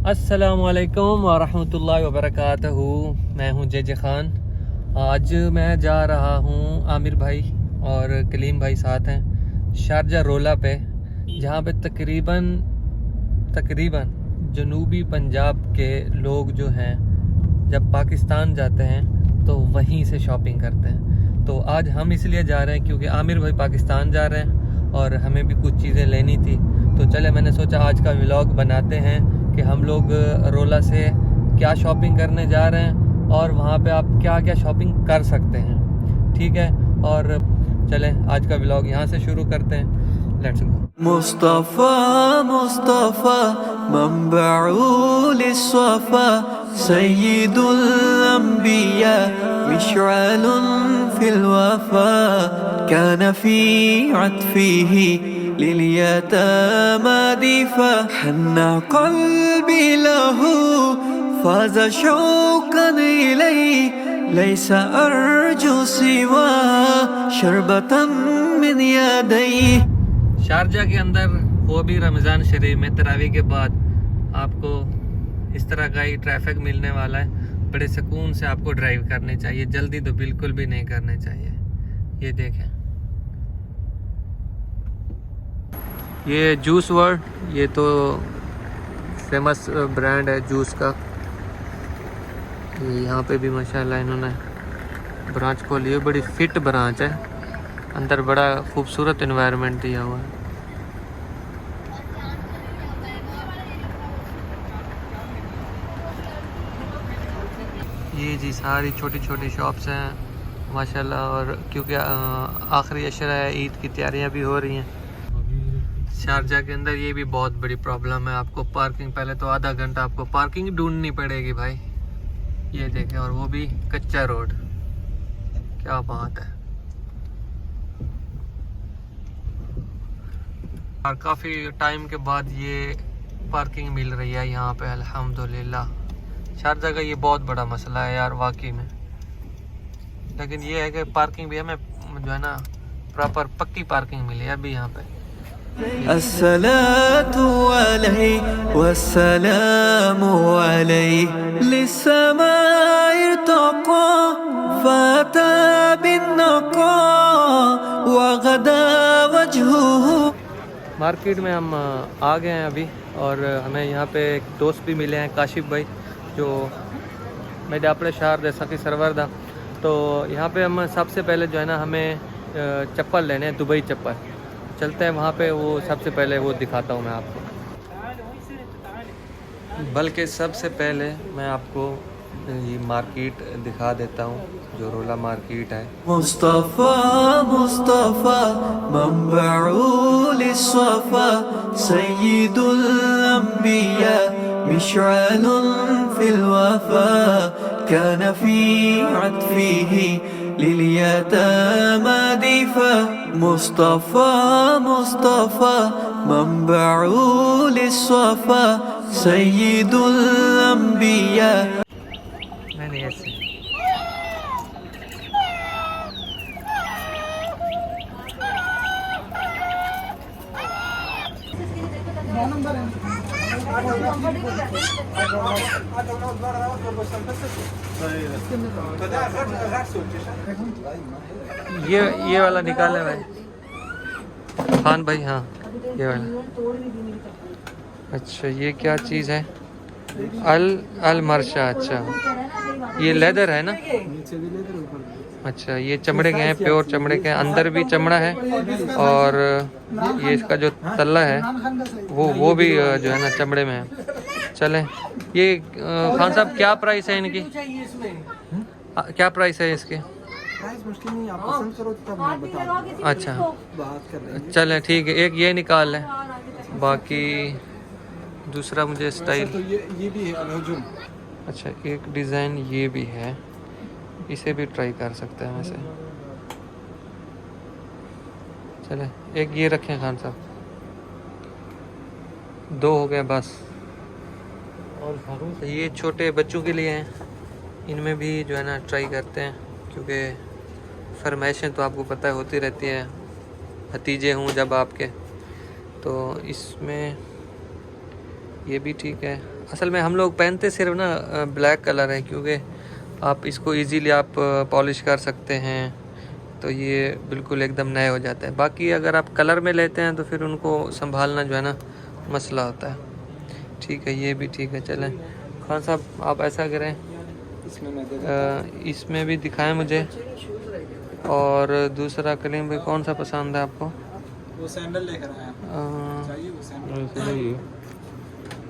अस्सलामुअलैकुम वरहमतुल्लाहि वबरकातुहू। मैं हूं जे खान। आज मैं जा रहा हूं, आमिर भाई और कलीम भाई साथ हैं, शारजा रोला पे, जहां पे तकरीबन जनूबी पंजाब के लोग जो हैं जब पाकिस्तान जाते हैं तो वहीं से शॉपिंग करते हैं। तो आज हम इसलिए जा रहे हैं क्योंकि आमिर भाई पाकिस्तान जा रहे हैं और हमें भी कुछ चीज़ें लेनी थी। तो चले, मैंने सोचा आज का व्लॉग बनाते हैं कि हम लोग रोला से क्या शॉपिंग करने जा रहे हैं और वहाँ पे आप क्या क्या शॉपिंग कर सकते हैं। ठीक है, और चलें आज का व्लॉग यहाँ से शुरू करते हैं। Let's go. मुस्तफा मुस्तफा मंबउल सफा सय्यिदुल अंबिया मिशअलुन फिल वफा कान फी अत्फिही लिलयतामा दिफा हन्ना क़ल्बी लहू फाज़ शौक़न इलैहि लैसा अर्जू सिवा शरबतन मिन यदैहि। शारजा के अंदर, वो भी रमज़ान शरीफ में तरावी के बाद, आपको इस तरह का ही ट्रैफिक मिलने वाला है। बड़े सुकून से आपको ड्राइव करनी चाहिए, जल्दी तो बिल्कुल भी नहीं करनी चाहिए। ये देखें, ये जूस वर्ल्ड, ये तो फेमस ब्रांड है जूस का। यहाँ पे भी माशाल्लाह इन्होंने ब्रांच खोली है, बड़ी फिट ब्रांच है। अंदर बड़ा खूबसूरत एनवायरनमेंट दिया हुआ है। ये जी सारी छोटी छोटी शॉप्स हैं माशाल्लाह। और क्योंकि आखिरी अशरा है, ईद की तैयारियां भी हो रही हैं शारजा के अंदर। ये भी बहुत बड़ी प्रॉब्लम है, आपको पार्किंग, पहले तो आधा घंटा आपको पार्किंग ढूंढनी पड़ेगी भाई। ये देखें, और वो भी कच्चा रोड, क्या बात है। और काफ़ी टाइम के बाद ये पार्किंग मिल रही है यहाँ पे, अल्हम्दुलिल्लाह। शारजा का ये बहुत बड़ा मसला है यार वाकई में। लेकिन ये है कि पार्किंग भी हमें जो है ना प्रॉपर पक्की पार्किंग मिली है अभी यहाँ पे। अस्सलातु अलैहि वस्सलामु अलैहि लिस्समाइ इर्तक़ा फ़ाता बिन्नक़ा वग़दा वजहुहु। मार्केट में हम आ गए हैं अभी, और हमें यहाँ पे एक दोस्त भी मिले हैं, काशिफ भाई, जो मेरे अपने शहर जैसा कि सरवर था। तो यहाँ पे हम सबसे पहले जो है ना, हमें चप्पल लेने हैं, दुबई चप्पल। चलते हैं वहाँ पे, वो सबसे पहले वो दिखाता हूँ मैं आपको। बल्कि सबसे पहले मैं आपको ये मार्केट दिखा देता हूँ, जो रोला मार्केट है। मुस्तफा मुस्तफा मंबउल सफा सय्यिदुल अंबिया मिशअलुन फिल वफा कान फी अत्फिही लिलयतामा दिफा। मुस्तफा मुस्तफा मंबउल सफा सय्यिदुल अंबिया। नहीं ऐसे ये वाला निकालने भाई, खान भाई। हाँ ये वाला। अच्छा ये क्या चीज़ है? अल मर्शा। अच्छा ये लेदर है ना? अच्छा ये चमड़े के हैं, प्योर चमड़े के हैं, अंदर भी चमड़ा है। और ये इसका जो तल्ला है वो भी जो है ना चमड़े में है। चलें, ये खान साहब क्या प्राइस है इनकी? क्या प्राइस है इसके? मुश्किल नहीं, आप पसंद करो तब मैं बता दूंगा। अच्छा बात कर लेंगे। चलें ठीक है, एक ये निकाल लें, बाकी दूसरा मुझे स्टाइल। तो ये भी है अलहुजुम। अच्छा एक डिज़ाइन ये भी है, इसे भी ट्राई कर सकते हैं वैसे। चले एक ये रखें खान साहब, दो हो गए बस। और ये छोटे बच्चों के लिए हैं, इनमें भी जो है ना ट्राई करते हैं, क्योंकि फरमाइशें तो आपको पता है होती रहती हैं, भतीजे हूँ जब आपके। तो इसमें ये भी ठीक है। असल में हम लोग पहनते सिर्फ ना ब्लैक कलर है, क्योंकि आप इसको इजीली आप पॉलिश कर सकते हैं, तो ये बिल्कुल एकदम नए हो जाते हैं। बाकी अगर आप कलर में लेते हैं तो फिर उनको संभालना जो है ना मसला होता है। ठीक है, ये भी ठीक है। चलें खान साहब, आप ऐसा करें, इसमें मैं दे इसमें भी दिखाएं मुझे। और दूसरा कलीम भाई कौन सा पसंद है आपको? वो सैंडल लेकर आया चाहिए वो सैंडल।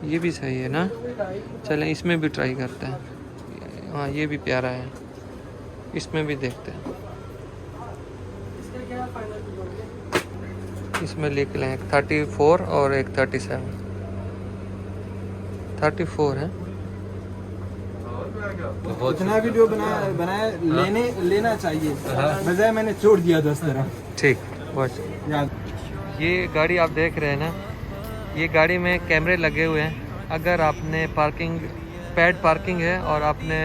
ये भी सही है ना। चलें इसमें भी ट्राई करते हैं। हाँ ये भी प्यारा है, इसमें भी देखते हैं। इसमें लिख लें एक 34 और एक 37। 34 है। जितना वीडियो बनाया लेना चाहिए, बजाय मैंने छोड़ दिया 10 तरह। ठीक, बस। याद ये गाड़ी आप देख रहे हैं ना, ये गाड़ी में कैमरे लगे हुए हैं। अगर आपने पार्किंग है और आपने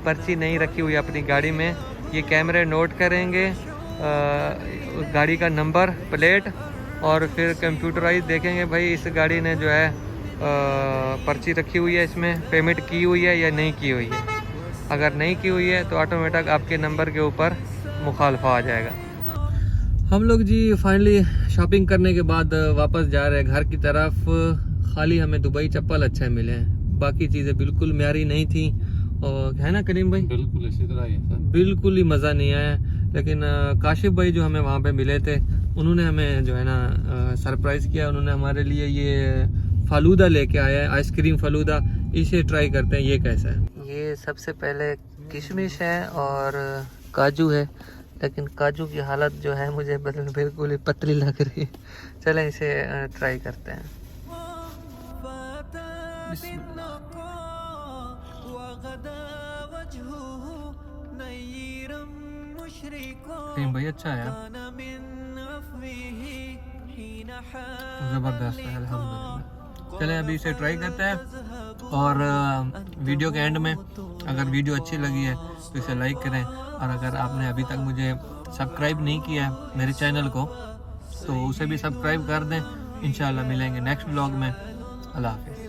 पर्ची नहीं रखी हुई अपनी गाड़ी में, ये कैमरे नोट करेंगे गाड़ी का नंबर प्लेट, और फिर कंप्यूटराइज देखेंगे भाई इस गाड़ी ने जो है पर्ची रखी हुई है, इसमें पेमेंट की हुई है या नहीं की हुई है। अगर नहीं की हुई है तो ऑटोमेटिक आपके नंबर के ऊपर मुखालफा आ जाएगा। हम लोग जी फाइनली शॉपिंग करने के बाद वापस जा रहे हैं घर की तरफ। खाली हमें दुबई चप्पल अच्छे मिले हैं, बाकी चीज़ें बिल्कुल म्यारी नहीं थी। और है ना करीम भाई, बिल्कुल इसी तरह ही है। बिल्कुल ही मज़ा नहीं आया। लेकिन काशिफ भाई जो हमें वहाँ पे मिले थे, उन्होंने हमें जो है ना सरप्राइज़ किया। उन्होंने हमारे लिए ये फालूदा लेके आया है, आइसक्रीम फालूदा। इसे ट्राई करते हैं ये कैसा है। ये सबसे पहले किशमिश है और काजू है, लेकिन काजू की हालत जो है मुझे बिल्कुल ही पतली लग रही है। चलें इसे ट्राई करते हैं। भाई अच्छा है, ज़बरदस्त है, अल्हम्दुलिल्लाह। चलें अभी इसे ट्राई करते हैं। और वीडियो के एंड में अगर वीडियो अच्छी लगी है तो इसे लाइक करें, और अगर आपने अभी तक मुझे सब्सक्राइब नहीं किया है मेरे चैनल को, तो उसे भी सब्सक्राइब कर दें। इंशाल्लाह मिलेंगे नेक्स्ट व्लॉग में। अल्लाह हाफिज़।